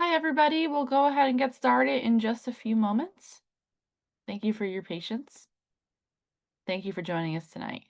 Hi, everybody. We'll go ahead and get started in just a few moments. Thank you for your patience. Thank you for joining us tonight.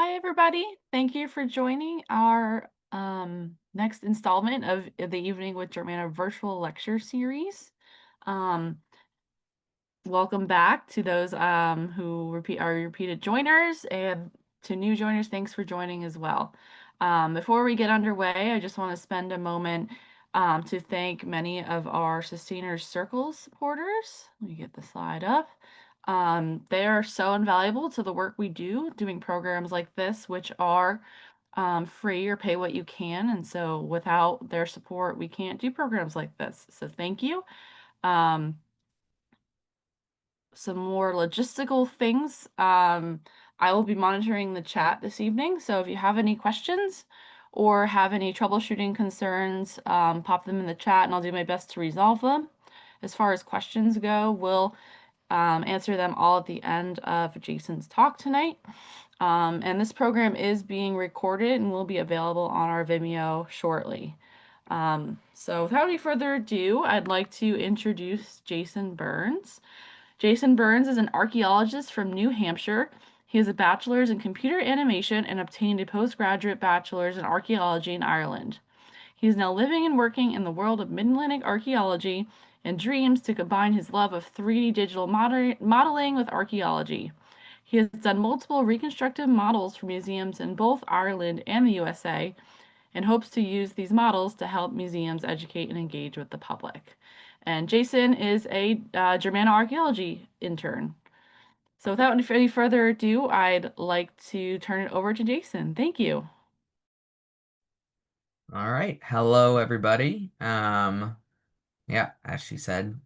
Hi, everybody. Thank you for joining our next installment of the Evening with Germanna Virtual Lecture Series. Um, Welcome back to those who are repeated joiners, and to new joiners, thanks for joining as well. Before we get underway, I just want to spend a moment to thank many of our Sustainers Circle supporters. Let me get the slide up. They are so invaluable to the work we do, doing programs like this, which are free or pay what you can. And so without their support, we can't do programs like this. So thank you. Um, some more logistical things. I will be monitoring the chat this evening, so if you have any questions or have any troubleshooting concerns, pop them in the chat and I'll do my best to resolve them. As far as questions go, we'll answer them all at the end of Jason's talk tonight. And this program is being recorded and will be available on our Vimeo shortly. So without any further ado, I'd like to introduce Jason Burns. Jason Burns is an archaeologist from New Hampshire. He has a bachelor's in computer animation and obtained a postgraduate bachelor's in archaeology in Ireland. He is now living and working in the world of Mid-Atlantic archaeology and dreams to combine his love of 3D digital modeling with archaeology. He has done multiple reconstructive models for museums in both Ireland and the USA and hopes to use these models to help museums educate and engage with the public. And Jason is a Germanna Archaeology intern. So without any further ado, I'd like to turn it over to Jason. Thank you. All right. Hello, everybody. Yeah, as she said,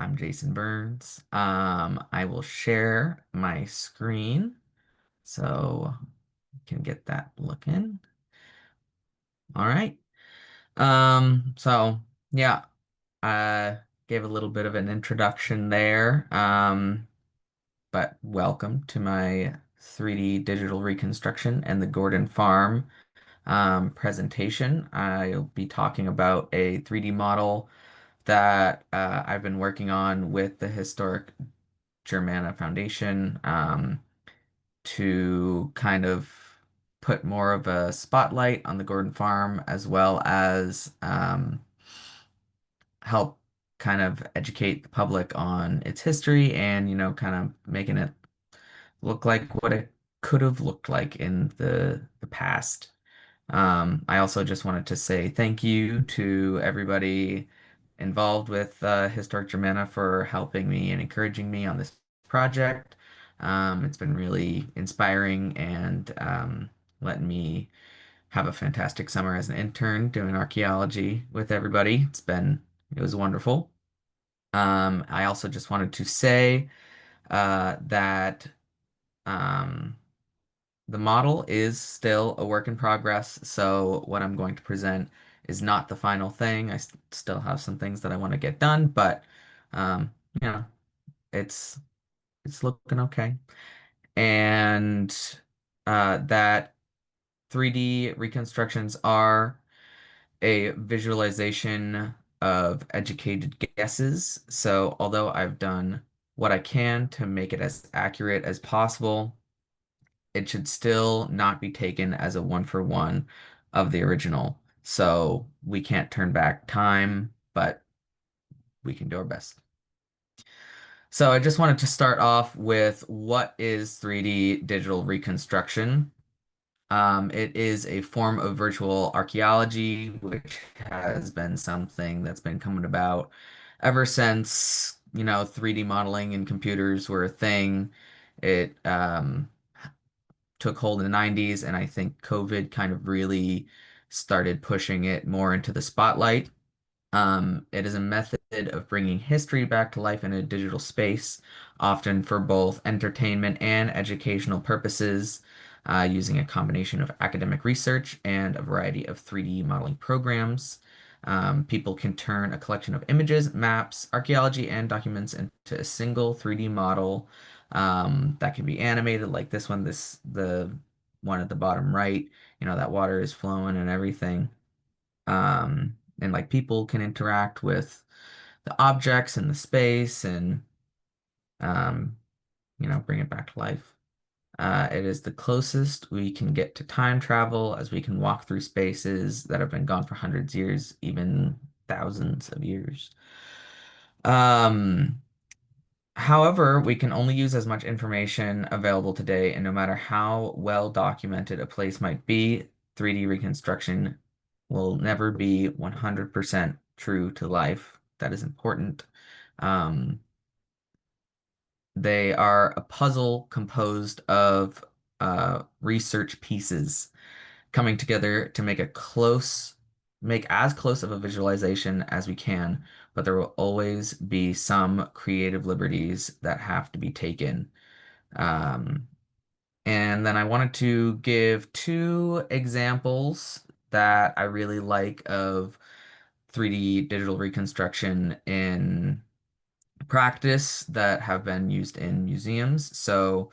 I'm Jason Burns. I will share my screen so you can get that looking. All right. So yeah, I gave a little bit of an introduction there. But welcome to my 3D digital reconstruction and the Gordon Farm presentation. I'll be talking about a 3D model that I've been working on with the Historic Germanna Foundation to kind of put more of a spotlight on the Gordon Farm as well as help kind of educate the public on its history and, kind of making it look like what it could have looked like in the past. I also just wanted to say thank you to everybody involved with Historic Germanna for helping me and encouraging me on this project. It's been really inspiring and letting me have a fantastic summer as an intern doing archaeology with everybody. It was wonderful. I also just wanted to say that um, the model is still a work in progress, so what I'm going to present is not the final thing. Still have some things that I want to get done, but um, you know, it's it's looking okay. And that 3D reconstructions are a visualization of educated guesses. So although I've done what I can to make it as accurate as possible, it should still not be taken as a one for one of the original. So we can't turn back time, but we can do our best. So I just wanted to start off with what is 3D digital reconstruction? It is a form of virtual archaeology, which has been something that's been coming about ever since, 3D modeling and computers were a thing. It took hold in the 90s, and I think COVID kind of really started pushing it more into the spotlight. It is a method of bringing history back to life in a digital space, often for both entertainment and educational purposes, using a combination of academic research and a variety of 3D modeling programs. People can turn a collection of images, maps, archaeology, and documents into a single 3D model that can be animated like this one, the one at the bottom right, that water is flowing and everything. And like people can interact with the objects in the space and um, bring it back to life. It is the closest we can get to time travel as we can walk through spaces that have been gone for hundreds of years, even thousands of years. Um, However, we can only use as much information available today, and no matter how well documented a place might be, 3D reconstruction will never be 100% true to life. That is important. Um, they are a puzzle composed of research pieces coming together to make as close of a visualization as we can, but there will always be some creative liberties that have to be taken. Um, and then I wanted to give two examples that I really like of 3D digital reconstruction in practice that have been used in museums. So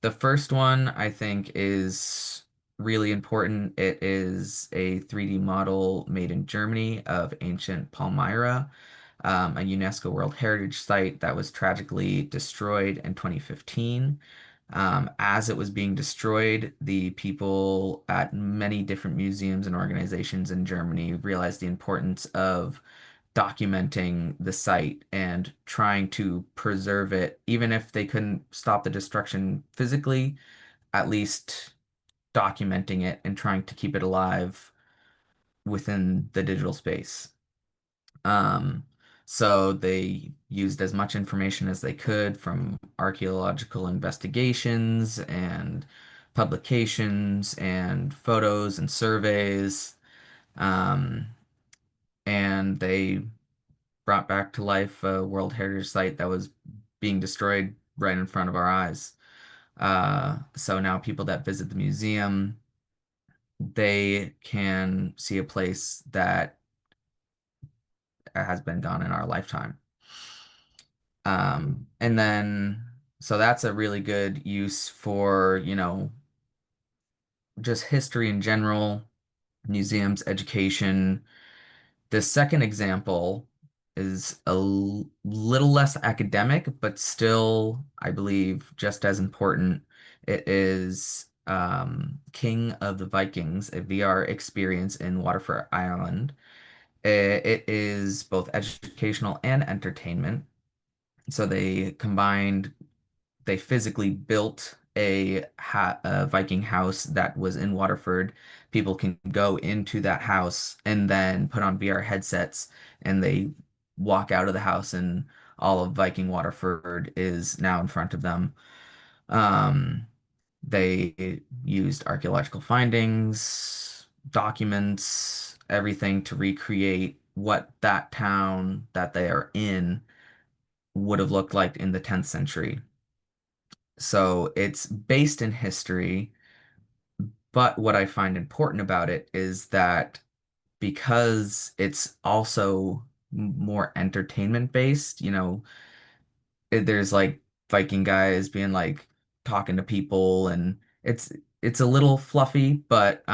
the first one I think is really important. It is a 3D model made in Germany of ancient Palmyra, a UNESCO World Heritage Site that was tragically destroyed in 2015. As it was being destroyed, the people at many different museums and organizations in Germany realized the importance of documenting the site and trying to preserve it, even if they couldn't stop the destruction physically, at least documenting it and trying to keep it alive within the digital space. Um, so they used as much information as they could from archaeological investigations and publications and photos and surveys. Um, and they brought back to life a World Heritage Site that was being destroyed right in front of our eyes. So now people that visit the museum, they can see a place that has been gone in our lifetime. And then, so that's a really good use for, just history in general, museums, education. The second example is little less academic, but still, I believe, just as important. It is King of the Vikings, a VR experience in Waterford Island. It is both educational and entertainment. So they physically built a Viking house that was in Waterford. People can go into that house and then put on VR headsets and they walk out of the house and all of Viking Waterford is now in front of them. Um, they used archaeological findings, documents, everything to recreate what that town that they are in would have looked like in the 10th century. So it's based in history, but what I find important about it is that because it's also more entertainment based, there's like Viking guys being like talking to people and it's a little fluffy, but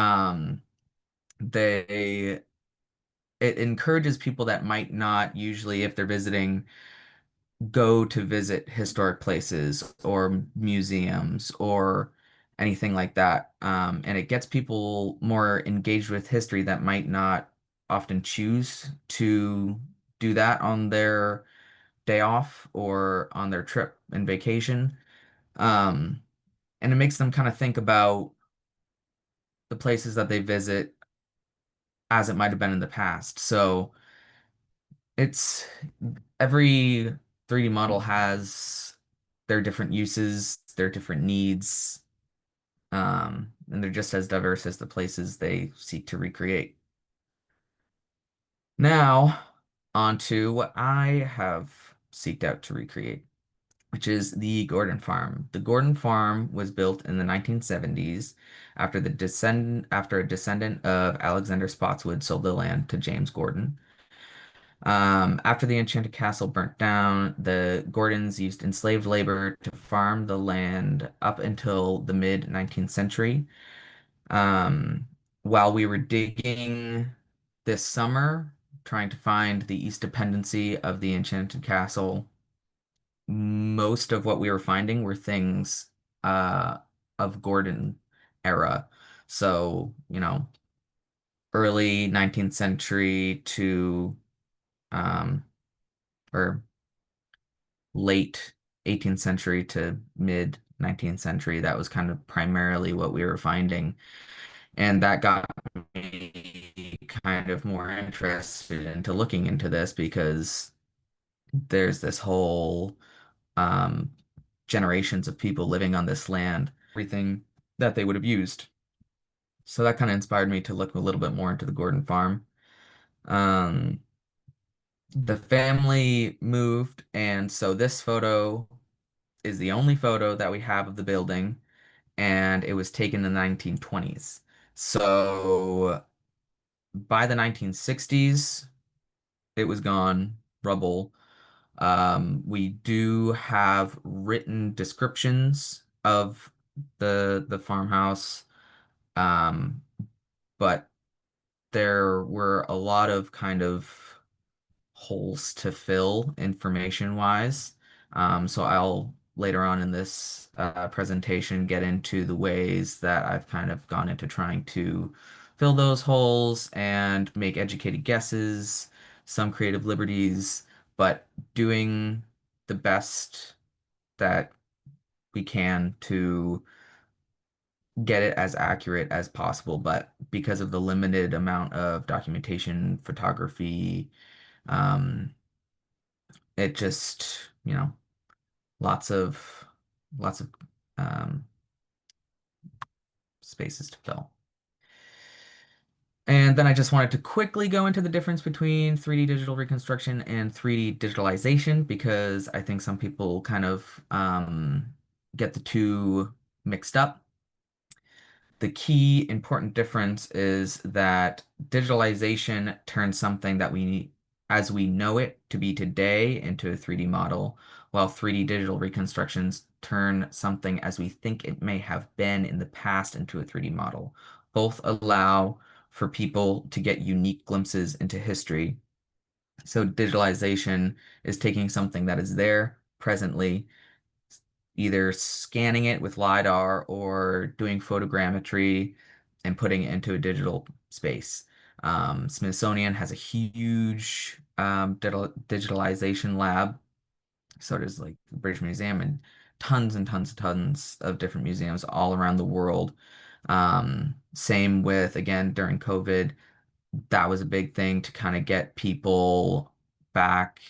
they it encourages people that might not usually, if they're visiting, go to visit historic places or museums or anything like that. And it gets people more engaged with history that might not often choose to do that on their day off or on their trip and vacation. Um, and it makes them kind of think about the places that they visit as it might have been in the past. So it's every 3D model has their different uses, their different needs, and they're just as diverse as the places they seek to recreate. Now, on to what I have seeked out to recreate, which is the Gordon Farm. The Gordon Farm was built in the 1970s after a descendant of Alexander Spotswood sold the land to James Gordon. After the Enchanted Castle burnt down, the Gordons used enslaved labor to farm the land up until the mid 19th century. Um, while we were digging this summer, trying to find the East dependency of the Enchanted Castle, most of what we were finding were things uh, of Gordon era. So, early 19th century to um, or late 18th century to mid 19th century. That was kind of primarily what we were finding. And that got me kind of more interested into looking into this because there's this whole um, generations of people living on this land, everything that they would have used. So that kind of inspired me to look a little bit more into the Gordon farm. Um, the family moved, and so this photo is the only photo that we have of the building, and it was taken in the 1920s. So by the 1960s, it was gone, rubble. We do have written descriptions of the farmhouse, um, but there were a lot of kind of holes to fill information wise. So I'll later on in this presentation get into the ways that I've kind of gone into trying to fill those holes and make educated guesses some creative liberties, but doing the best that we can to get it as accurate as possible. But because of the limited amount of documentation, photography, um, it just, lots of lots of um, spaces to fill. And then I just wanted to quickly go into the difference between 3D digital reconstruction and 3D digitalization because I think some people kind of get the two mixed up. The key important difference is that digitalization turns something that as we know it to be today, into a 3D model, while 3D digital reconstructions turn something as we think it may have been in the past into a 3D model. Both allow for people to get unique glimpses into history. So digitalization is taking something that is there presently, either scanning it with LiDAR or doing photogrammetry and putting it into a digital space. Smithsonian has a huge digitalization lab. So does like the British Museum and tons of different museums all around the world. Same with, again, during COVID, that was a big thing to kind of get people back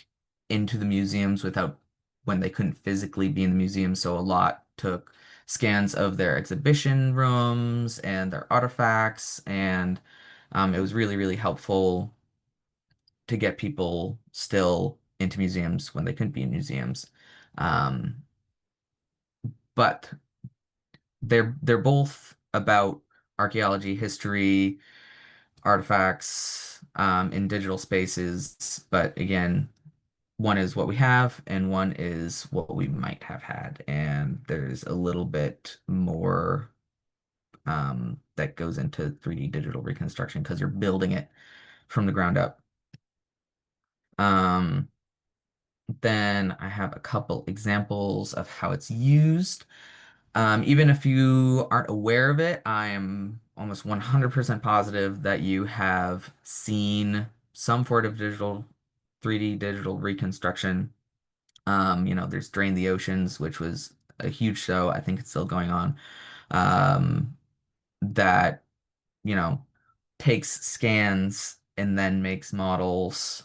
into the museums without when they couldn't physically be in the museum. So a lot took scans of their exhibition rooms and their artifacts, and it was really, really helpful to get people still into museums when they couldn't be in museums. Um, but they're both about archaeology, history, artifacts in digital spaces. But again, one is what we have, and one is what we might have had. And there's a little bit more that goes into 3D digital reconstruction because you're building it from the ground up. Um, then I have a couple examples of how it's used. Even if you aren't aware of it, I am almost 100% positive that you have seen some sort of 3D digital reconstruction. There's Drain the Oceans, which was a huge show. I think it's still going on. Um, that, you know, takes scans and then makes models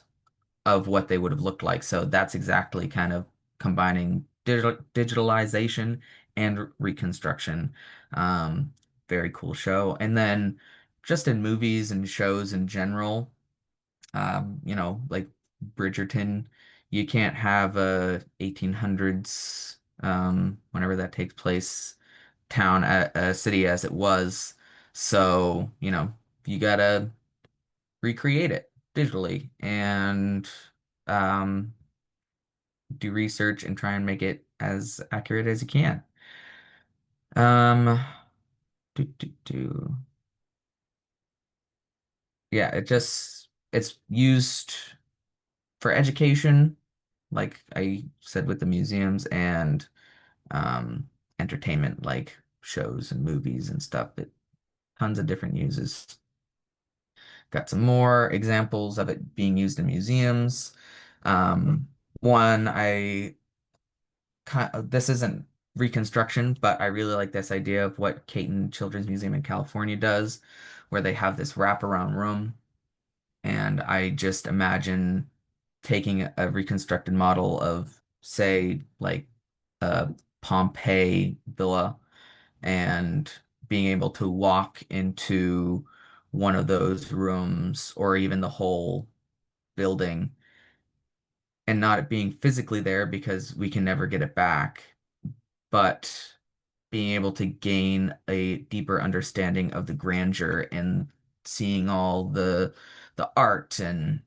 of what they would have looked like. So that's exactly kind of combining digitalization and reconstruction. Um, Very cool show. And then just in movies and shows in general, like Bridgerton, you can't have a 1800s, whenever that takes place, town, a city as it was. So, you gotta recreate it digitally and um, do research and try and make it as accurate as you can. Um, do. Yeah, it's used for education, like I said with the museums, and entertainment, like shows and movies and stuff. Tons of different uses. Got some more examples of it being used in museums. Um, One, this isn't reconstruction, but I really like this idea of what Caton Children's Museum in California does, where they have this wraparound room. And I just imagine taking a reconstructed model of, say, like a Pompeii villa and being able to walk into one of those rooms or even the whole building and not being physically there because we can never get it back, but being able to gain a deeper understanding of the grandeur and seeing all the art. And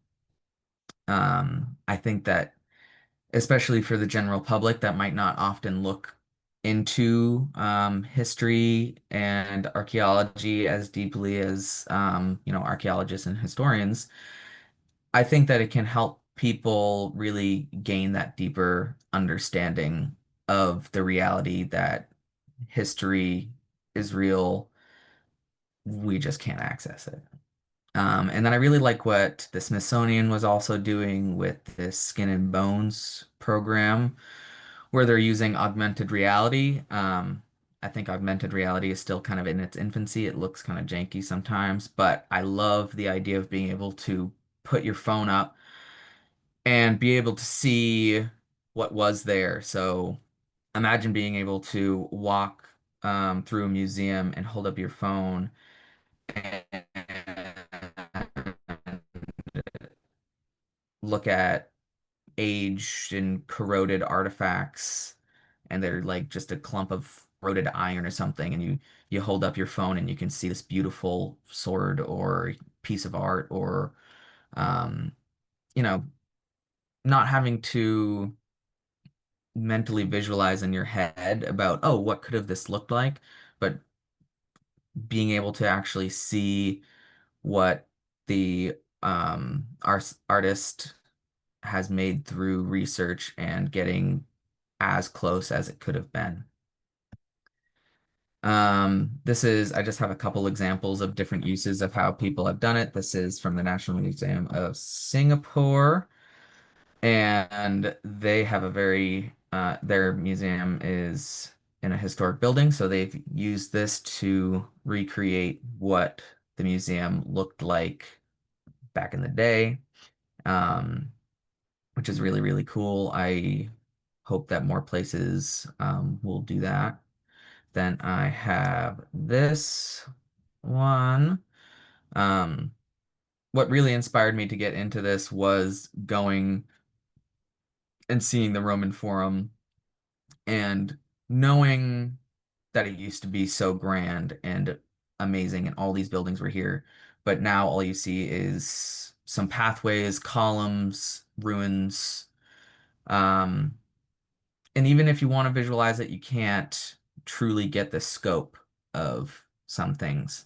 I think that especially for the general public that might not often look into history and archaeology as deeply as archaeologists and historians, I think that it can help people really gain that deeper understanding of the reality that history is real. We just can't access it. And then I really like what the Smithsonian was also doing with this Skin and Bones program, where they're using augmented reality. I think augmented reality is still kind of in its infancy. It looks kind of janky sometimes, but I love the idea of being able to put your phone up and be able to see what was there. So imagine being able to walk through a museum and hold up your phone and look at aged and corroded artifacts, and they're like just a clump of corroded iron or something, and you hold up your phone and you can see this beautiful sword or piece of art, or um, you know, not having to mentally visualize in your head about, oh, what could have this looked like, but being able to actually see what the artist has made through research and getting as close as it could have been. I just have a couple examples of different uses of how people have done it. This is from the National Museum of Singapore, and they have their museum is in a historic building, so they've used this to recreate what the museum looked like back in the day, um, which is really, really cool. I hope that more places will do that. Then I have this one. Um, what really inspired me to get into this was going and seeing the Roman Forum and knowing that it used to be so grand and amazing and all these buildings were here. But now all you see is some pathways, columns, ruins. Um, and even if you want to visualize it, you can't truly get the scope of some things.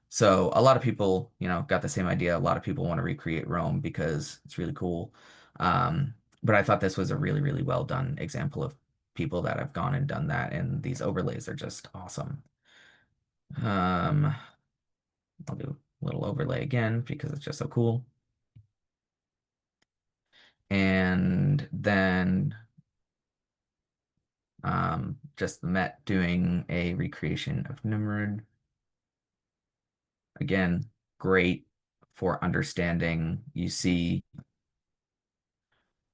So a lot of people, got the same idea. A lot of people want to recreate Rome because it's really cool. But I thought this was a really, really well done example of people that have gone and done that, and these overlays are just awesome. Um, I'll do a little overlay again because it's just so cool. And then just the Met doing a recreation of Nimrod. Again, great for understanding. You see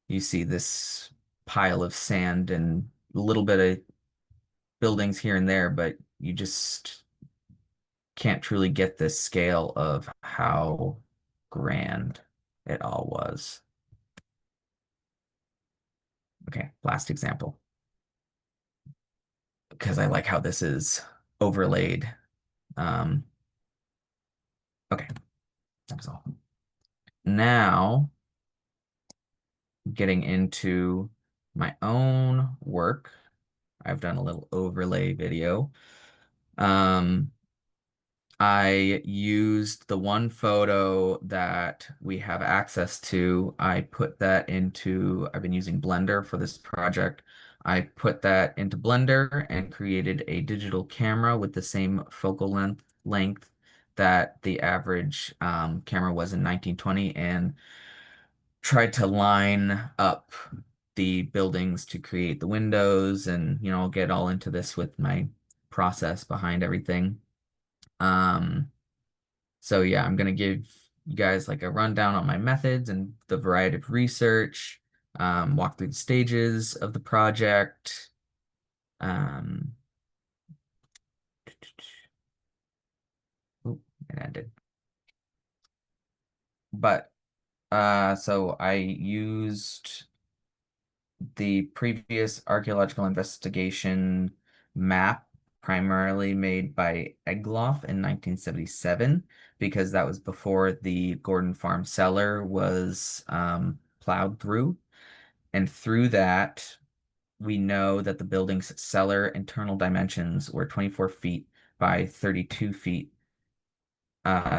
this pile of sand and a little bit of buildings here and there, but you just can't truly get the scale of how grand it all was. Okay, last example, because I like how this is overlaid. Um, okay, that's all. Now, getting into my own work, I've done a little overlay video. Um, I used the one photo that we have access to. I've been using Blender for this project. I put that into Blender and created a digital camera with the same focal length that the average camera was in 1920, and tried to line up the buildings to create the windows, and I'll get all into this with my process behind everything. Um, so yeah, I'm gonna give you guys like a rundown on my methods and the variety of research, walk through the stages of the project. Um, oop, it ended. But so I used the previous archaeological investigation map, primarily made by Egloff in 1977, because that was before the Gordon Farm cellar was plowed through. And through that, we know that the building's cellar internal dimensions were 24 feet by 32 feet,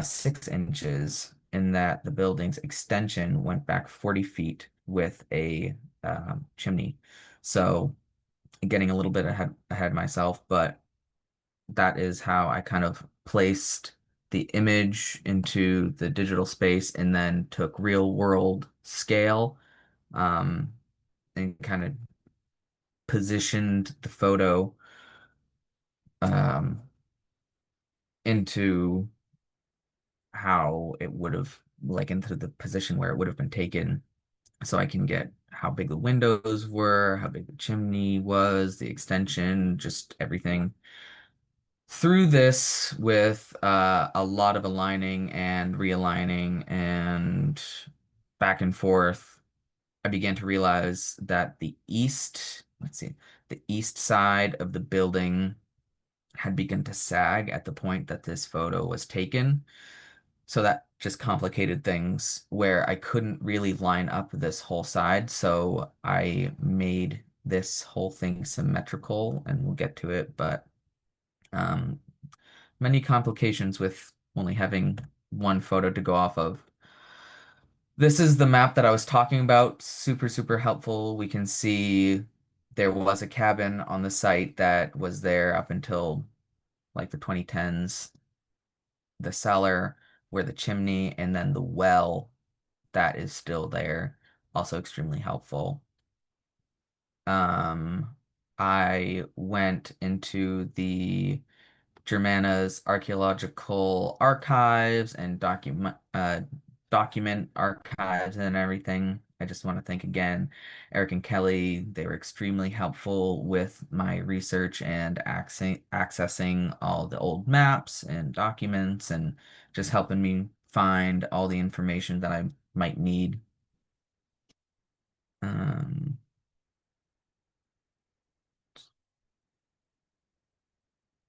6 inches, in that the building's extension went back 40 feet with a chimney. So getting a little bit ahead myself, but that is how I kind of placed the image into the digital space and then took real world scale, um, and kind of positioned the photo um, into how it would have, like into the position where it would have been taken, so I can get how big the windows were, how big the chimney was, the extension, just everything. Through this with a lot of aligning and realigning and back and forth, I began to realize that the east side of the building had begun to sag at the point that this photo was taken. So that just complicated things where I couldn't really line up this whole side. So I made this whole thing symmetrical, and we'll get to it, but um, many complications with only having one photo to go off of. This is the map that I was talking about. Super, super helpful. We can see there was a cabin on the site that was there up until like the 2010s, the cellar where the chimney, and then the well that is still there. Also extremely helpful. Um, I went into the Germanna's archaeological archives and document archives and everything. I just want to thank again Eric and Kelly. They were extremely helpful with my research and accessing all the old maps and documents and just helping me find all the information that I might need. Um,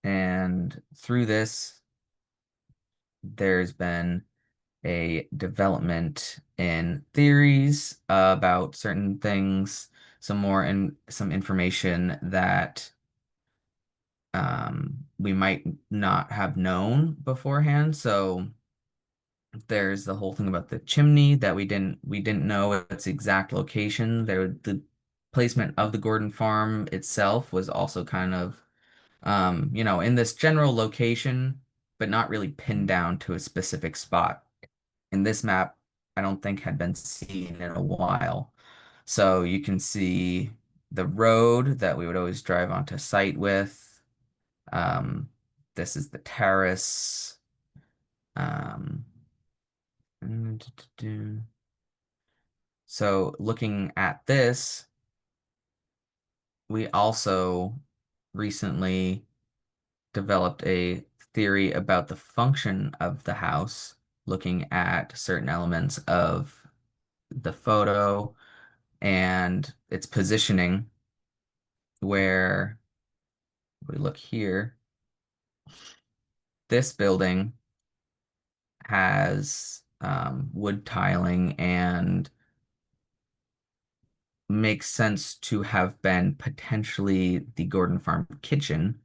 and through this, there's been a development in theories about certain things, some information that we might not have known beforehand. So there's the whole thing about the chimney that we didn't know its exact location. The placement of the Gordon farm itself was also kind of in this general location, but not really pinned down to a specific spot. In this map, I don't think had been seen in a while. So you can see the road that we would always drive onto site with. Um, this is the terrace. Um, so looking at this, we also recently developed a theory about the function of the house, looking at certain elements of the photo and its positioning, where we look here, this building has wood tiling and makes sense to have been potentially the Gordon Farm kitchen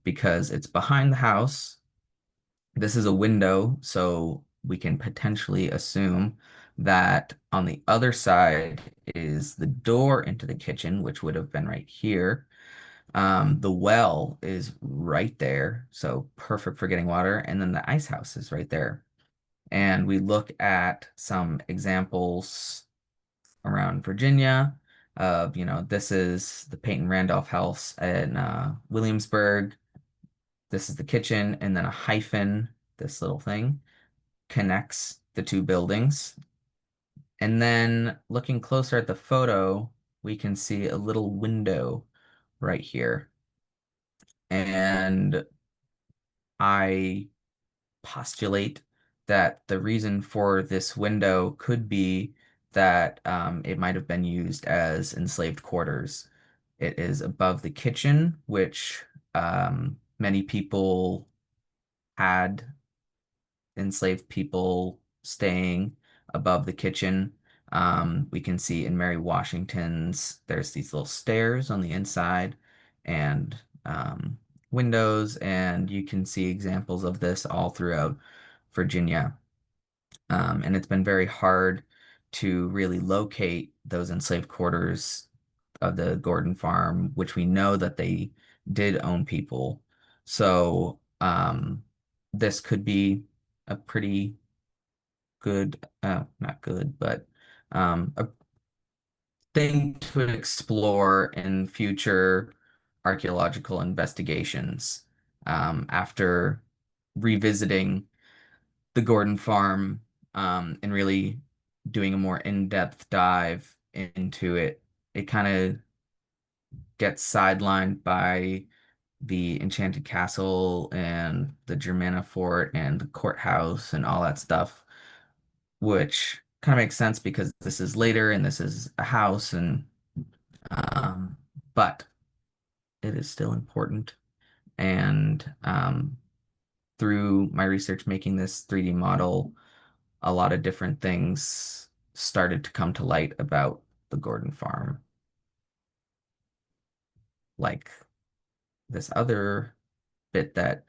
because it's behind the house. This is a window, so we can potentially assume that on the other side is the door into the kitchen, which would have been right here. The well is right there, so perfect for getting water. And then the ice house is right there. And we look at some examples around Virginia of, this is the Peyton Randolph House in Williamsburg. This is the kitchen, and then a hyphen, this little thing, connects the two buildings. And then looking closer at the photo, we can see a little window right here. And I postulate that the reason for this window could be that it might have been used as enslaved quarters. It is above the kitchen, which many people had enslaved people staying above the kitchen. We can see in Mary Washington's, there's these little stairs on the inside and windows, and you can see examples of this all throughout Virginia. And it's been very hard to really locate those enslaved quarters of the Gordon farm, which we know that they did own people. So this could be a pretty good, not good, but a thing to explore in future archaeological investigations after revisiting the Gordon Farm and really doing a more in-depth dive into it. It kind of gets sidelined by the Enchanted Castle and the Germanna Fort and the courthouse and all that stuff, which kind of makes sense because this is later and this is a house and um, but it is still important. And through my research making this 3D model, a lot of different things started to come to light about the Gordon farm. Like this other bit that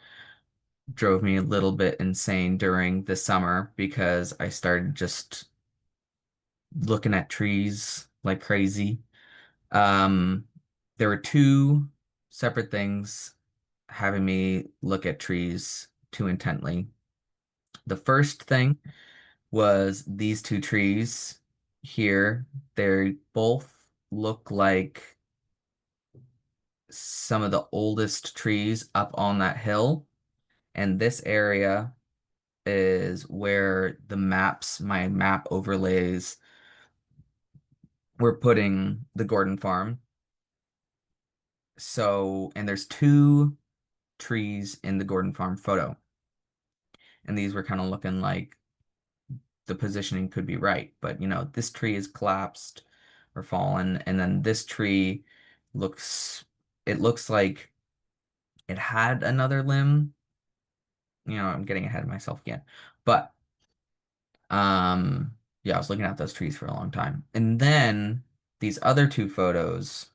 drove me a little bit insane during the summer because I started just looking at trees like crazy. Um, there were two separate things having me look at trees too intently. The first thing was these two trees here. They both look like some of the oldest trees up on that hill. And this area is where my map overlays were putting the Gordon farm. So, and there's two trees in the Gordon farm photo. And these were kind of looking like the positioning could be right. But, this tree is collapsed or fallen. And then this tree looks, it looks like it had another limb. I'm getting ahead of myself again. But, yeah, I was looking at those trees for a long time. And then these other two photos,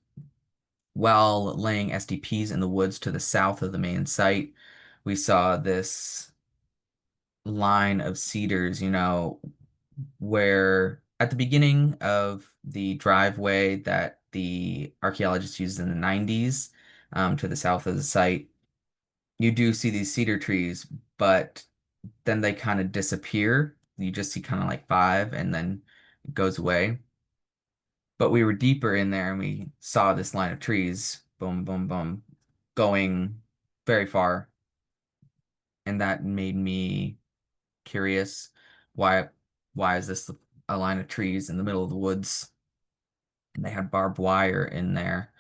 while laying SDPs in the woods to the south of the main site, we saw this line of cedars, where at the beginning of the driveway that the archaeologists used in the 90s, to the south of the site, you do see these cedar trees, but then they kind of disappear. You just see kind of like five and then it goes away. But we were deeper in there and we saw this line of trees, boom, boom, boom, going very far. And that made me curious. Why why is this a line of trees in the middle of the woods? And they had barbed wire in there,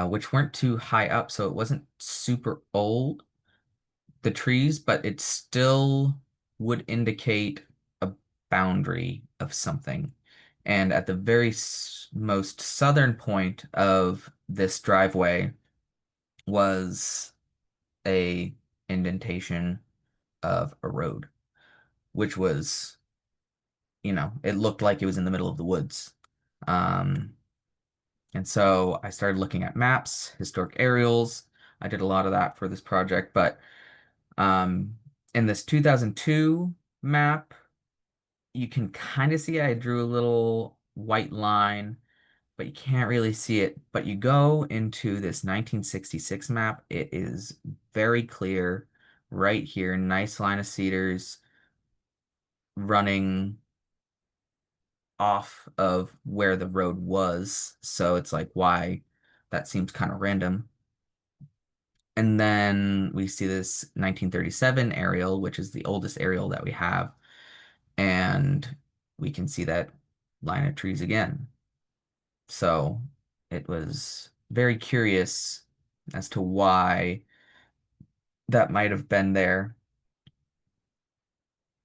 which weren't too high up, so it wasn't super old, the trees, but it still would indicate a boundary of something. And at the very most southern point of this driveway was a indentation of a road, which was, it looked like it was in the middle of the woods. Um, and so I started looking at maps, historic aerials. I did a lot of that for this project, but um, in this 2002 map, you can kind of see I drew a little white line, but you can't really see it. But you go into this 1966 map, it is very clear right here, nice line of cedars running off of where the road was. So it's like, why? That seems kind of random. And then we see this 1937 aerial, which is the oldest aerial that we have. And we can see that line of trees again. So it was very curious as to why that might have been there.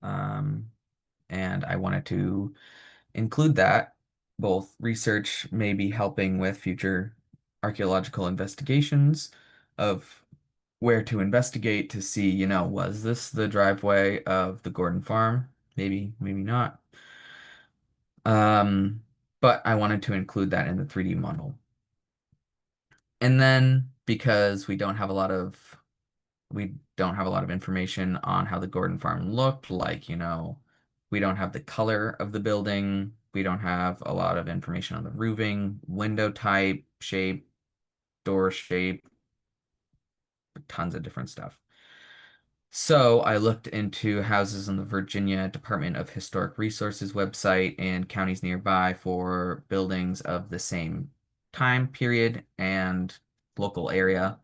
Um, and I wanted to include that, both research maybe helping with future archaeological investigations of where to investigate to see, was this the driveway of the Gordon farm? Maybe, maybe not. Um, but I wanted to include that in the 3D model. And then because we don't have a lot of information on how the Gordon farm looked like, we don't have the color of the building. We don't have a lot of information on the roofing, window type, shape, door shape, tons of different stuff. So I looked into houses on the Virginia Department of Historic Resources website and counties nearby for buildings of the same time period and local area.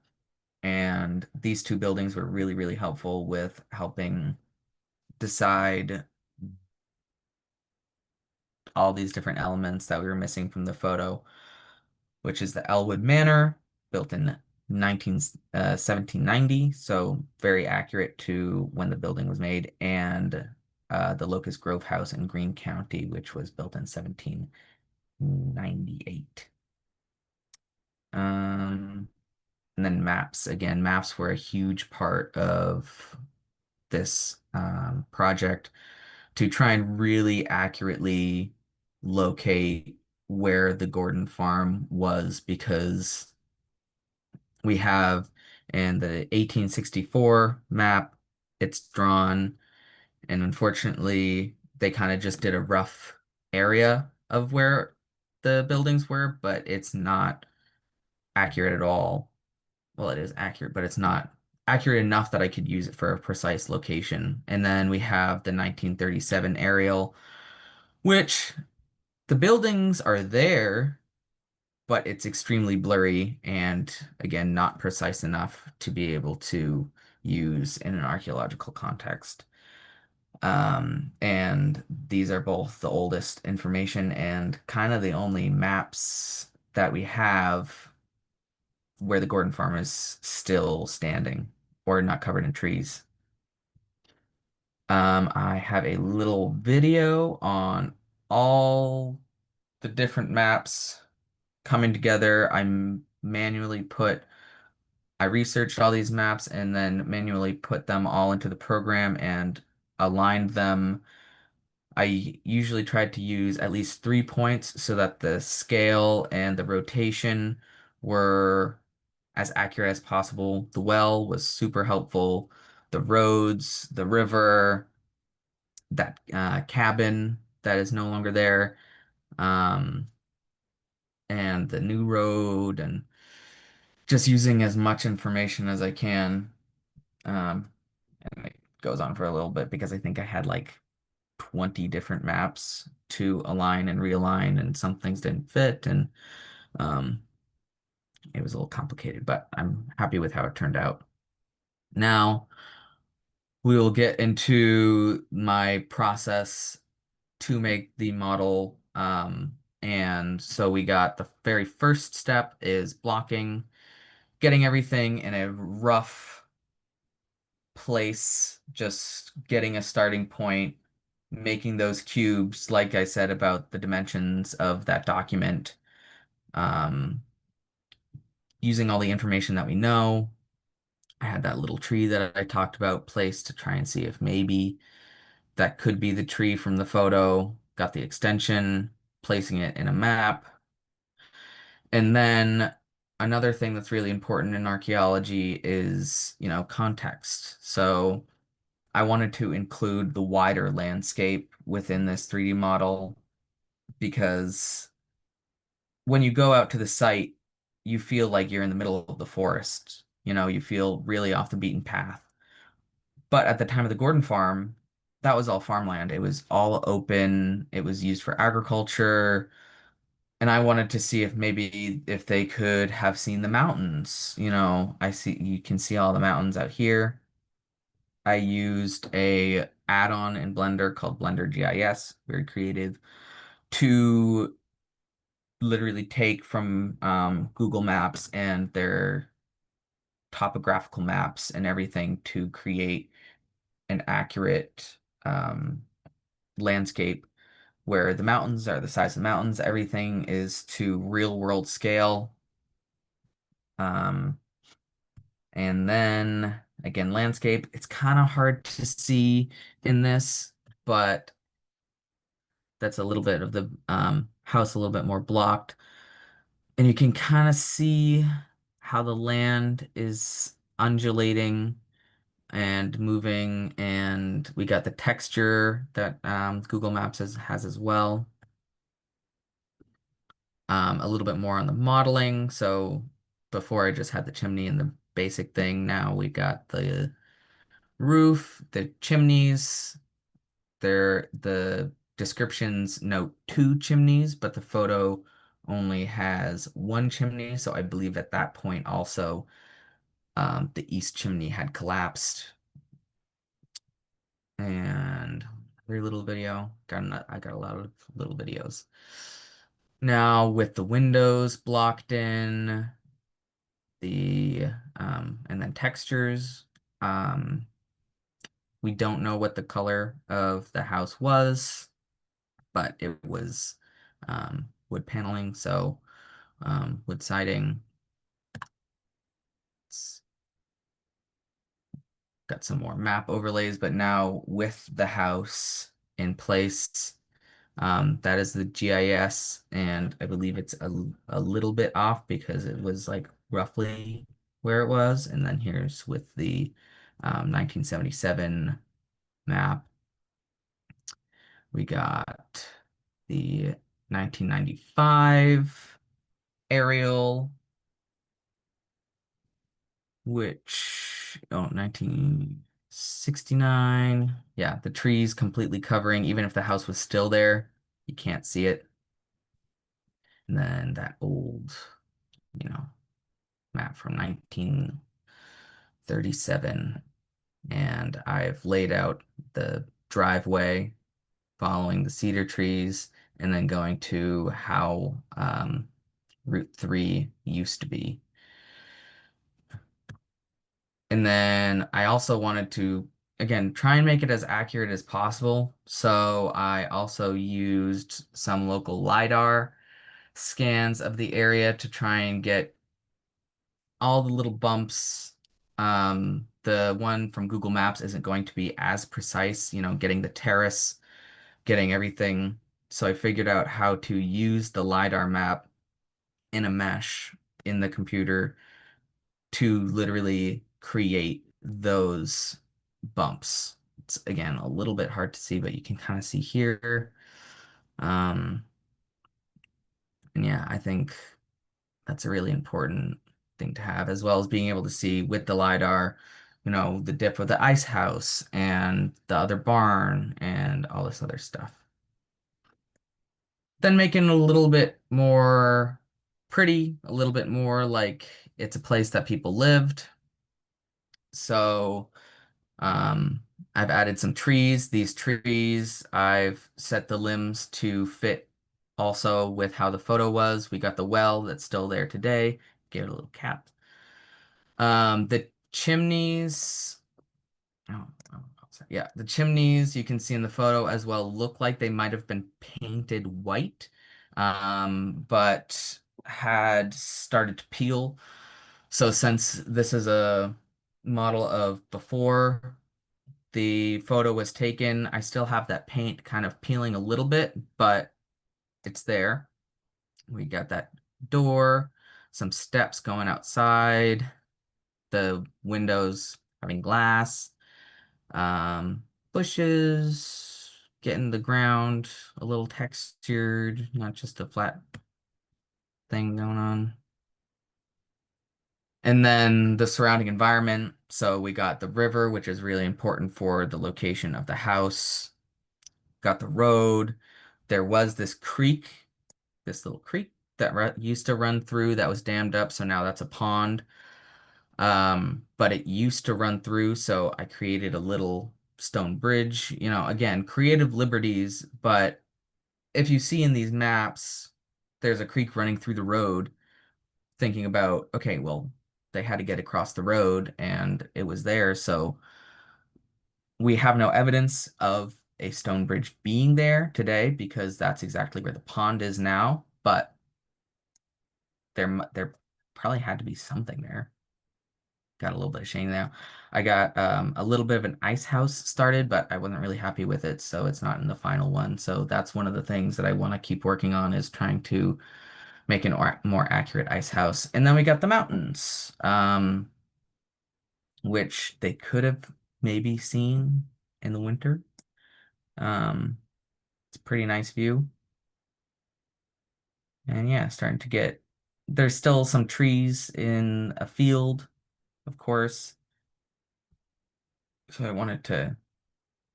And these two buildings were really, really helpful with helping decide all these different elements that we were missing from the photo, which is the Elwood Manor, built in 1790, so very accurate to when the building was made, and the Locust Grove House in Greene County, which was built in 1798. Um, and then maps. Again, maps were a huge part of this project to try and really accurately locate where the Gordon farm was because we have in the 1864 map, it's drawn, and unfortunately, they kind of just did a rough area of where the buildings were, but it's not accurate at all. Well, it is accurate, but it's not accurate enough that I could use it for a precise location. And then we have the 1937 aerial, which the buildings are there, but it's extremely blurry and again, not precise enough to be able to use in an archaeological context. And these are both the oldest information and kind of the only maps that we have where the Gordon farm is still standing or not covered in trees. I have a little video on all the different maps coming together. I researched all these maps and then manually put them all into the program and aligned them. I usually tried to use at least 3 points so that the scale and the rotation were as accurate as possible. The well was super helpful. The roads, the river, that cabin that is no longer there, um, and the new road, and just using as much information as I can. Um, and it goes on for a little bit because I think I had like 20 different maps to align and realign, and some things didn't fit, and um, it was a little complicated, but I'm happy with how it turned out. Now, we will get into my process to make the model. And so we got the very first step is blocking, getting everything in a rough place, just getting a starting point, making those cubes, like I said about the dimensions of that document, um, using all the information that we know. I had that little tree that I talked about placed to try and see if maybe that could be the tree from the photo. Got the extension, placing it in a map. And then another thing that's really important in archaeology is, context. So I wanted to include the wider landscape within this 3D model because when you go out to the site, you feel like you're in the middle of the forest. You feel really off the beaten path. But at the time of the Gordon farm, that was all farmland. It was all open. It was used for agriculture. And I wanted to see if maybe if they could have seen the mountains. I see you can see all the mountains out here. I used a add-on in Blender called Blender GIS, very creative, to literally take from Google Maps and their topographical maps and everything to create an accurate landscape where the mountains are the size of mountains, everything is to real world scale. Um, and then again, landscape, it's kind of hard to see in this, but that's a little bit of the house a little bit more blocked. And you can kind of see how the land is undulating and moving, and we got the texture that Google Maps has as well. A little bit more on the modeling. So before I just had the chimney and the basic thing. Now we got the roof, the chimneys. The descriptions note two chimneys, but the photo only has one chimney. So I believe at that point also the east chimney had collapsed. And very little video. I got a lot of little videos. Now with the windows blocked in, the and then textures. Um, we don't know what the color of the house was, but it was wood paneling, so wood siding. It's got some more map overlays, but now with the house in place, that is the GIS, and I believe it's a little bit off because it was like roughly where it was. And then here's with the 1977 map. We got the 1995 aerial, which, oh, 1969. Yeah, the trees completely covering, even if the house was still there, you can't see it. And then that old, you know, map from 1937. And I've laid out the driveway following the cedar trees and then going to how Route 3 used to be. And then I also wanted to, again, try and make it as accurate as possible. So I also used some local LiDAR scans of the area to try and get all the little bumps. The one from Google Maps isn't going to be as precise, getting the terrace, getting everything. So I figured out how to use the LiDAR map in a mesh in the computer to literally create those bumps. It's again a little bit hard to see, but you can kind of see here. Um, and yeah, I think that's a really important thing to have, as well as being able to see with the LiDAR, the dip of the ice house and the other barn and all this other stuff. Then making it a little bit more pretty, a little bit more like it's a place that people lived. So Um, I've added some trees. These trees, I've set the limbs to fit also with how the photo was. We got the well that's still there today. Gave it a little cap. The chimneys, sorry. Yeah, the chimneys you can see in the photo as well look like they might have been painted white, but had started to peel. So since this is a model of before the photo was taken, I still have that paint kind of peeling a little bit, but it's there. We got that door, some steps going outside, the windows having glass, bushes, getting the ground a little textured, not just a flat thing going on. And then the surrounding environment. So we got the river, which is really important for the location of the house. Got the road. There was this creek, this little creek that used to run through that was dammed up, so now that's a pond. But it used to run through, so I created a little stone bridge. Again, creative liberties, but if you see in these maps, there's a creek running through the road, thinking about, okay, well, they had to get across the road and it was there, so we have no evidence of a stone bridge being there today because that's exactly where the pond is now, but there probably had to be something there. Got a little bit of shading there. I got a little bit of an ice house started, but I wasn't really happy with it, so it's not in the final one. So that's one of the things that I want to keep working on is trying to make an more accurate ice house. And then we got the mountains, which they could have maybe seen in the winter. Um, it's a pretty nice view. And yeah, starting to get, there's still some trees in a field, of course. So I wanted to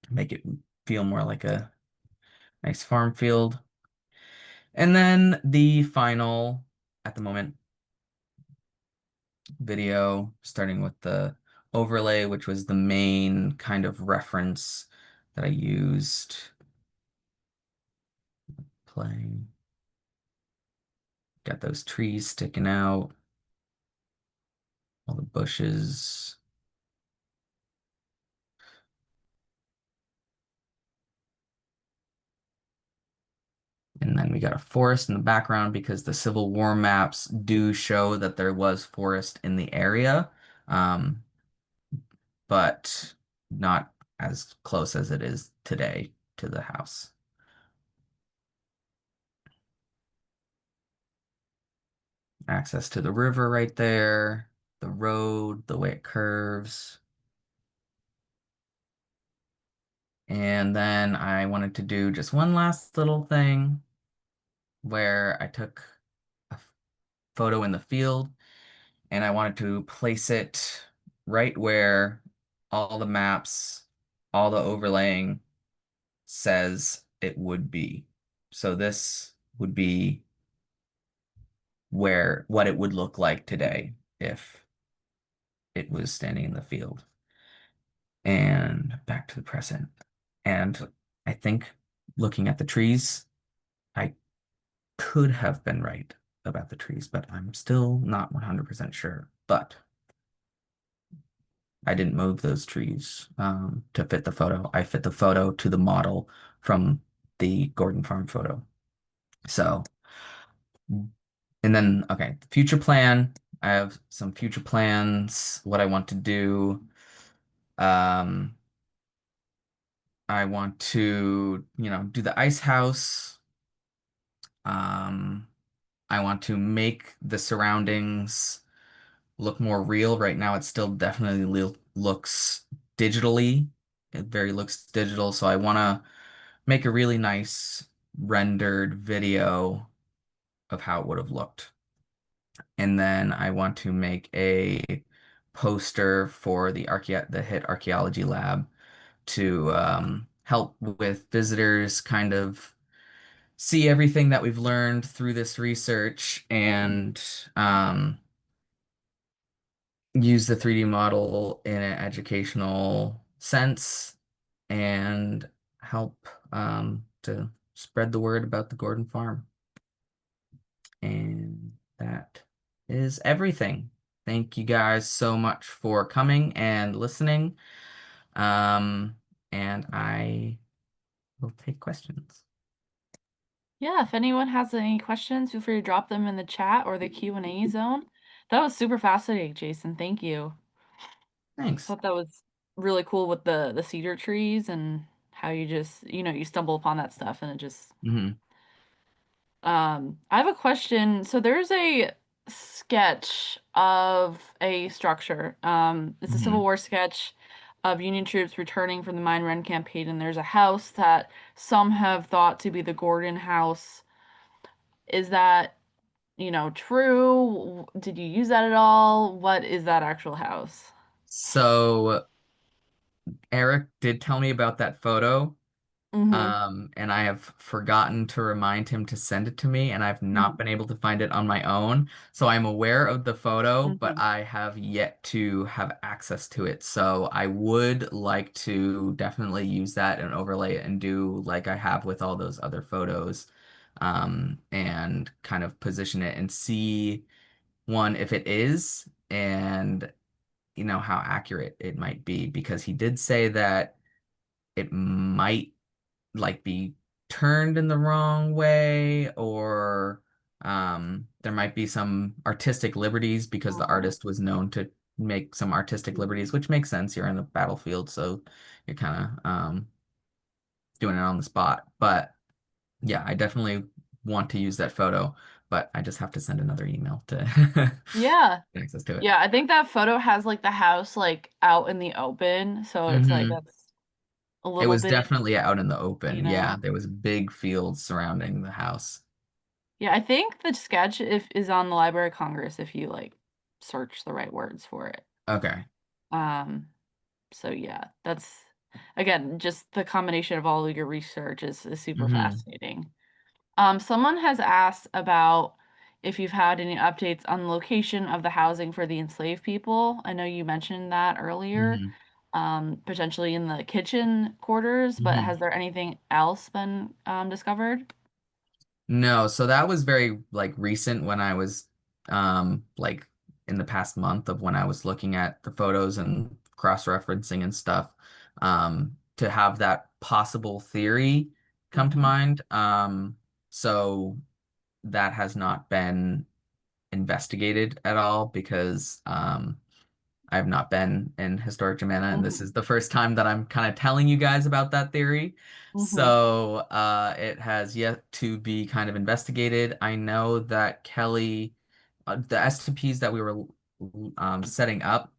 make it feel more like a nice farm field. And then the final, at the moment, video, starting with the overlay, which was the main kind of reference that I used. Playing. Got those trees sticking out, all the bushes. And then we got a forest in the background because the Civil War maps do show that there was forest in the area, um, but not as close as it is today to the house. Access to the river right there, the road, the way it curves. And then I wanted to do just one last little thing where I took a photo in the field and I wanted to place it right where all the maps, all the overlaying says it would be. So this would be where what it would look like today if it was standing in the field. And back to the present. And I think looking at the trees, I could have been right about the trees, but I'm still not 100% sure. But I didn't move those trees to fit the photo. I fit the photo to the model from the Gordon Farm photo. So, and then, okay, future plan. I have some future plans, what I want to do. Um, I want to, do the ice house. Um, I want to make the surroundings look more real. Right now, it still definitely looks digitally. It very looks digital. So I want to make a really nice rendered video of how it would have looked. And then I want to make a poster for the HIT Archaeology Lab to help with visitors kind of see everything that we've learned through this research and use the 3D model in an educational sense and help to spread the word about the Gordon Farm. And that is everything. Thank you guys so much for coming and listening. Um, and I will take questions. Yeah, if anyone has any questions, feel free to drop them in the chat or the Q&A zone. That was super fascinating, Jason. Thank you. Thanks. Thought that was really cool with the cedar trees and how you just, you stumble upon that stuff and it just Hmm. I have a question. So there's a sketch of a structure. It's a Civil Hmm. War sketch of Union troops returning from the mine run campaign, and there's a house that some have thought to be the Gordon house. Is that, true? Did you use that at all? What is that actual house? So Eric did tell me about that photo. Mm-hmm. And I have forgotten to remind him to send it to me, and I've not been able to find it on my own. So I'm aware of the photo, but Mm-hmm. I have yet to have access to it. So I would like to definitely use that and overlay it and do like I have with all those other photos, and kind of position it and see one if it is, and how accurate it might be, because he did say that it might like be turned in the wrong way, or there might be some artistic liberties because the Oh. artist was known to make some artistic liberties, which makes sense. You're in the battlefield, so you're kind of doing it on the spot. But yeah, I definitely want to use that photo, but I just have to send another email to Yeah. get access to it. Yeah, I think that photo has like the house like out in the open, so it's like Hmm. that's a It little was bit, definitely out in the you open. Yeah, know. there was big fields surrounding the house. Yeah, I think the sketch if is on the Library of Congress if you like search the right words for it. Okay. Um, So yeah, that's again just the combination of all of your research is super Hmm. fascinating. Someone has asked about if you've had any updates on the location of the housing for the enslaved people. I know you mentioned that earlier, Hmm. potentially in the kitchen quarters, but Hmm. has there anything else been discovered? No, so that was very like recent when I was like in the past month of when I was looking at the photos and cross-referencing and stuff to have that possible theory come to Mm-hmm. mind. So that has not been investigated at all because I have not been in Historic Germanna, and this Mm-hmm. is the first time that I'm kind of telling you guys about that theory. Mm-hmm. So it has yet to be kind of investigated. I know that Kelly, the STPs that we were setting up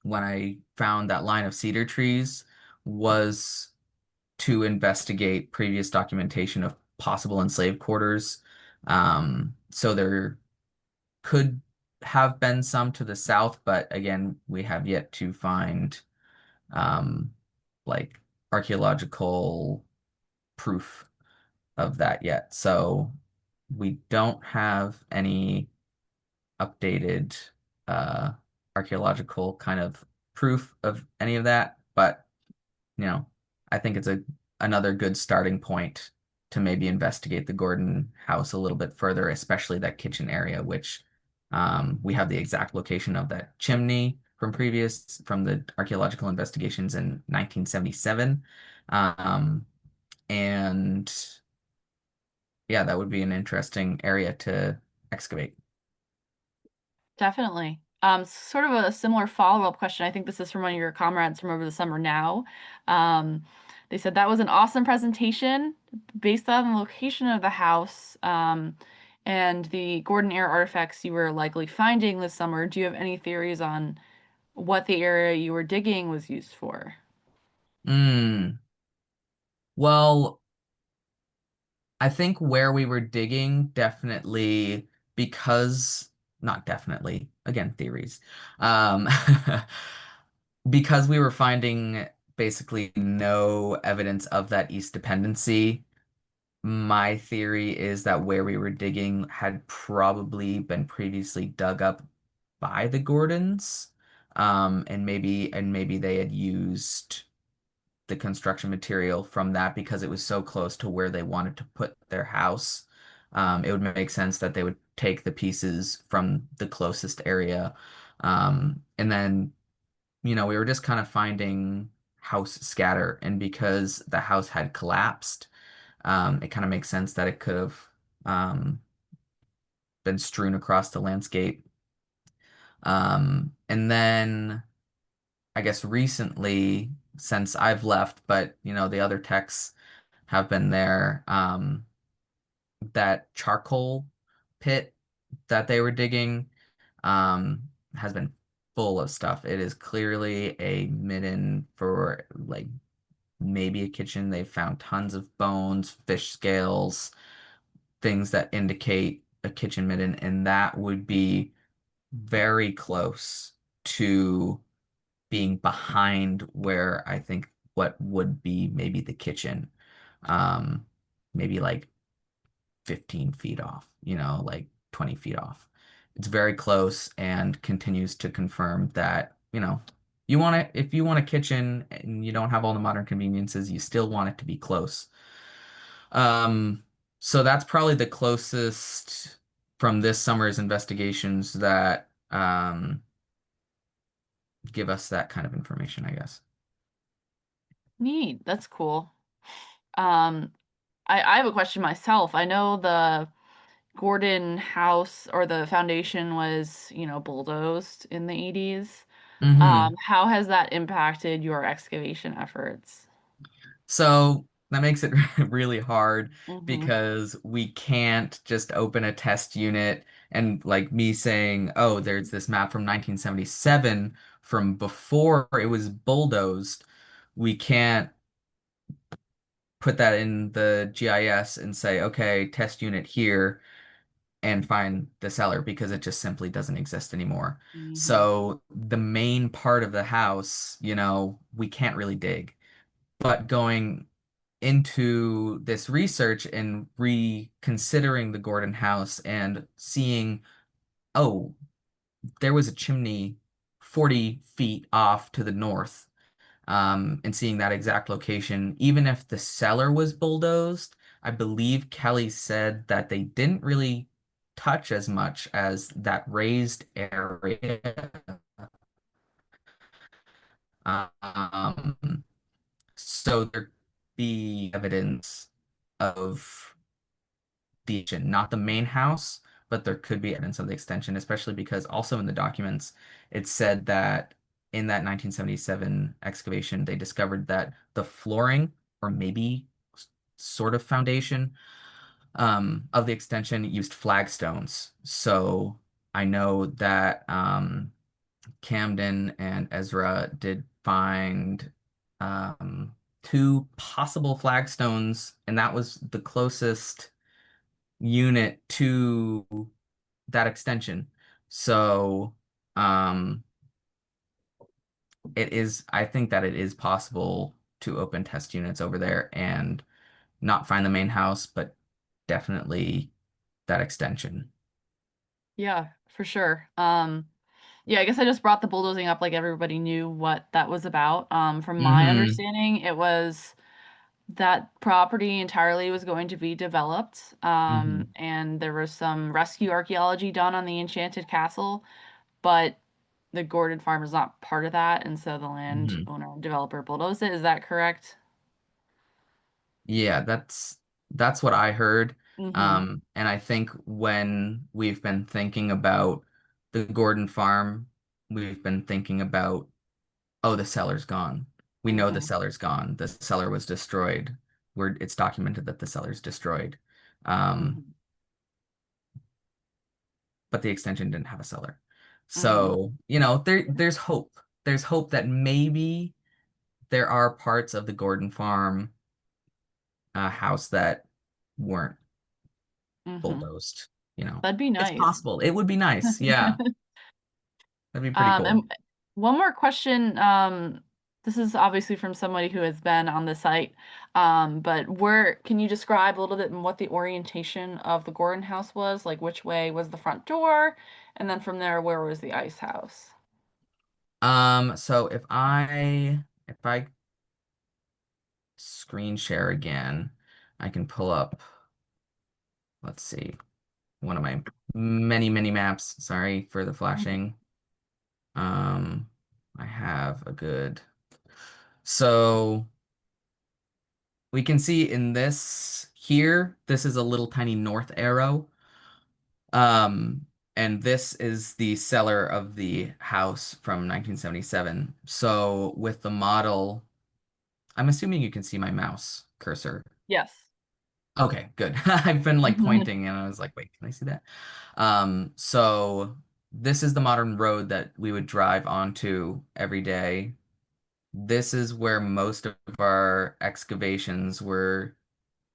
when I found that line of cedar trees was to investigate previous documentation of possible enslaved quarters. So there could have been some to the south, but again, we have yet to find um, like archaeological proof of that yet. So we don't have any updated uh, archaeological kind of proof of any of that, but you know, I think it's a another good starting point to maybe investigate the Gordon house a little bit further, especially that kitchen area, which we have the exact location of that chimney from the archaeological investigations in 1977. Um, and yeah, that would be an interesting area to excavate. Definitely. Sort of a similar follow-up question. I think this is from one of your comrades from over the summer now. Um, they said that was an awesome presentation based on the location of the house, and the Gordon era artifacts you were likely finding this summer. Do you have any theories on what the area you were digging was used for? Mm, well, I think where we were digging definitely because not definitely again theories because we were finding basically no evidence of that east dependency. My theory is that where we were digging had probably been previously dug up by the Gordons, and maybe they had used the construction material from that because it was so close to where they wanted to put their house. It would make sense that they would take the pieces from the closest area. And then, we were just kind of finding house scatter. And because the house had collapsed, it kind of makes sense that it could have um, been strewn across the landscape. And then I guess recently, since I've left, but the other techs have been there. That charcoal pit that they were digging has been full of stuff. It is clearly a midden for like maybe a kitchen. They've found tons of bones, fish scales, things that indicate a kitchen midden, and that would be very close to being behind where I think what would be maybe the kitchen. Um, Maybe like 15 feet off, like 20 feet off. It's very close and continues to confirm that, if you want a kitchen and you don't have all the modern conveniences, you still want it to be close. Um, so that's probably the closest from this summer's investigations that give us that kind of information, I guess. Neat. That's cool. Um, I have a question myself. I know the Gordon house or the foundation was, bulldozed in the 80s. Hmm. How has that impacted your excavation efforts? So that makes it really hard Mm-hmm. because we can't just open a test unit and like me saying, oh, there's this map from 1977 from before it was bulldozed. We can't put that in the GIS and say, okay, test unit here. and find the cellar because it just simply doesn't exist anymore. Hmm. So the main part of the house, we can't really dig. But going into this research and reconsidering the Gordon house and seeing, oh, there was a chimney 40 feet off to the north, and seeing that exact location, even if the cellar was bulldozed, I believe Kelly said that they didn't really touch as much as that raised area. Um, so there be evidence of the extension, not the main house, but there could be evidence of the extension, especially because also in the documents it said that in that 1977 excavation, they discovered that the flooring, or maybe sort of foundation, of the extension used flagstones. So I know that Camden and Ezra did find two possible flagstones, and that was the closest unit to that extension. So, um, I think that it is possible to open test units over there and not find the main house, but definitely that extension. Yeah, for sure. Yeah, I guess I just brought the bulldozing up like everybody knew what that was about. From my Hmm. understanding, it was that property entirely was going to be developed, Hmm. and there was some rescue archaeology done on the Enchanted Castle, but the Gordon farm is not part of that, and so the Hmm. landowner and developer bulldozed it. Is that correct? Yeah, that's what I heard. Mm-hmm. And I think when we've been thinking about the Gordon farm, we've been thinking about, oh, the cellar's gone. We know the Mm-hmm. cellar's gone. The cellar was destroyed. It's documented that the cellar's destroyed. Um, Mm-hmm. but the extension didn't have a cellar. Mm-hmm. So, there's hope. There's hope that maybe there are parts of the Gordon farm house that weren't Mm-hmm. bulldozed. That'd be It's nice. possible. It would be nice. Yeah, that'd be pretty cool. And one more question. This is obviously from somebody who has been on the site. But where can you describe a little bit what the orientation of the Gordon house was? Like which way was the front door? And then from there, where was the ice house? So if I screen share again, I can pull up, let's see, one of my many, many maps. Sorry for the Mhm. flashing. Um, I have a good. So we can see in this here, this is a little tiny north arrow. And this is the cellar of the house from 1977. So with the model, I'm assuming you can see my mouse cursor. Yes. Okay, good. I've been like Mhm. pointing and I was like, wait, can I see that? So this is the modern road that we would drive onto every day. This is where most of our excavations were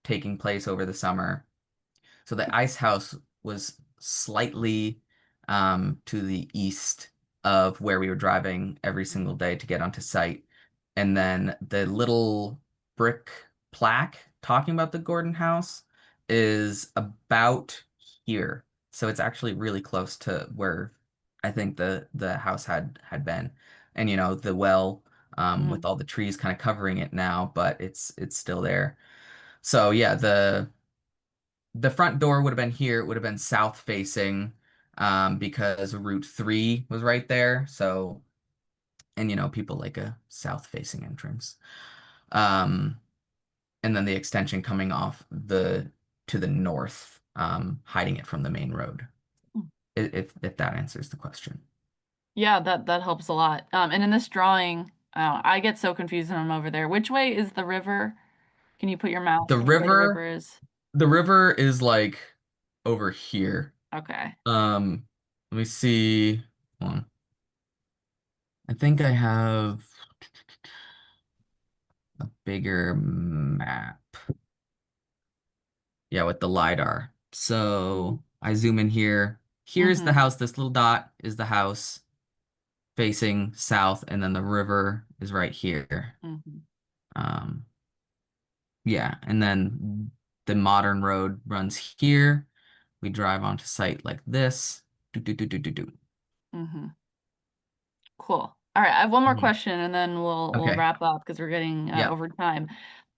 taking place over the summer. So the ice house was slightly to the east of where we were driving every single day to get onto site. And then the little brick plaque talking about the Gordon house is about here. So it's actually really close to where I think the house had been. And the well, with Mhm. all the trees kind of covering it now, but it's still there. So yeah, the front door would have been here. It would have been south facing, because Route 3 was right there. So, and people like a south facing entrance. Um, and then the extension coming off the to the north, hiding it from the main road. If that answers the question. Yeah, that helps a lot. And in this drawing, I get so confused when I'm over there. Which way is the river? Can you put your The mouse where the river river, is? the river is like over here. Okay. Let me see. Hold on. I think I have a bigger map. Yeah, with the LiDAR. Mhm. So I zoom in here. Here's the Mm-hmm. house. This little dot is the house facing south, and then the river is right here. Mm-hmm. Um, yeah, and then the modern road runs here. We drive onto site like this. Do, do, do, do, do, do. Mm-hmm. Cool. All right, I have one more Mhm. question and then we'll Okay. wrap up because we're getting Yeah. over time.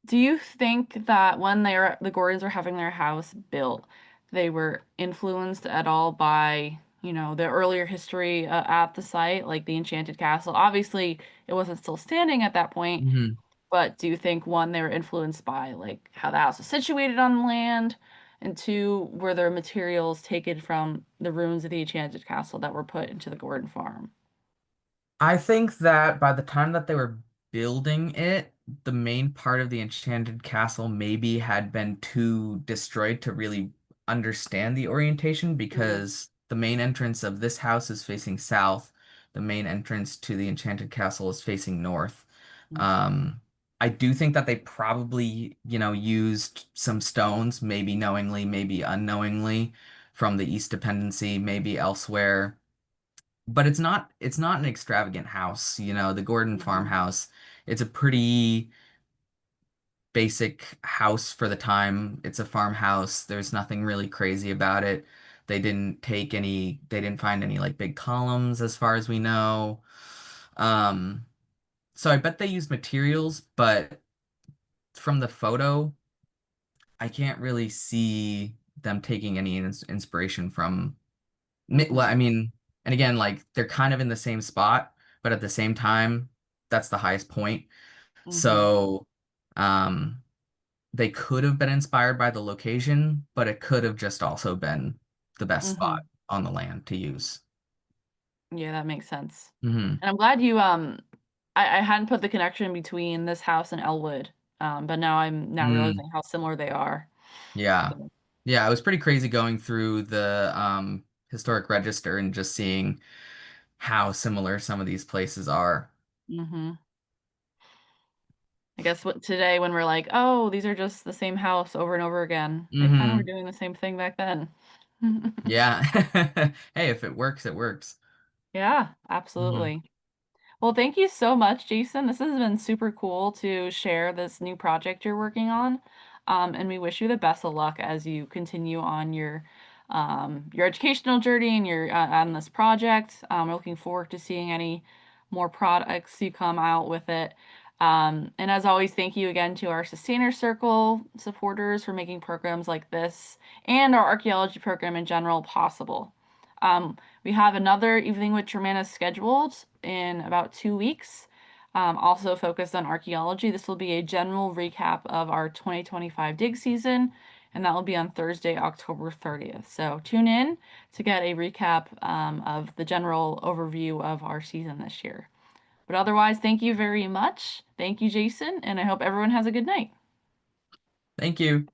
Do you think that when the Gordons were having their house built, they were influenced at all by, the earlier history at the site, like the Enchanted Castle? Obviously, it wasn't still standing at that point, hmm but do you think one, they were influenced by like how the house was situated on the land, and two, were there materials taken from the ruins of the Enchanted Castle that were put into the Gordon farm? I think that by the time that they were building it, the main part of the Enchanted Castle maybe had been too destroyed to really understand the orientation Mm, because the main entrance of this house is facing south. The main entrance to the Enchanted Castle is facing north. mm, Um, I do think that they probably, used some stones, maybe knowingly, maybe unknowingly, from the East Dependency, maybe elsewhere, but it's not an extravagant house, the Gordon mhm, farmhouse. It's a pretty basic house for the time. It's a farmhouse. There's nothing really crazy about it. They didn't find any like big columns as far as we know. Um, so I bet they used materials, but from the photo, I can't really see them taking any inspiration from well, I mhm, mean, and again, like they're kind of in the same spot, but at the same time, that's the highest point. mhm, So, um, they could have been inspired by the location, but it could have just also been the best spot mhm. on the land to use. Yeah, that makes sense. hmm And I'm glad you I hadn't put the connection between this house and Elwood. But now I'm now Mm, realizing how similar they are. yeah. So, Yeah, it was pretty crazy going through the historic register and just seeing how similar some of these places are. mhm. I guess what today when we're like, "Oh, these are just the same house over and over again." They kind of were hmm doing the same thing back then. Yeah. Hey, if it works, it works. Yeah, hmm absolutely. Well, thank you so much, Jason. This has been super cool to share this new project you're working on. And we wish you the best of luck as you continue on your educational journey and your on this project. We're looking forward to seeing any more products you come out with it. And as always, thank you again to our Sustainer Circle supporters for making programs like this and our archaeology program in general possible. We have another evening with Germanna scheduled in about 2 weeks, also focused on archaeology. This will be a general recap of our 2025 dig season, and that will be on Thursday, October 30th. So tune in to get a recap of the general overview of our season this year. But otherwise, thank you very much. Thank you, Jason, and I hope everyone has a good night. Thank you.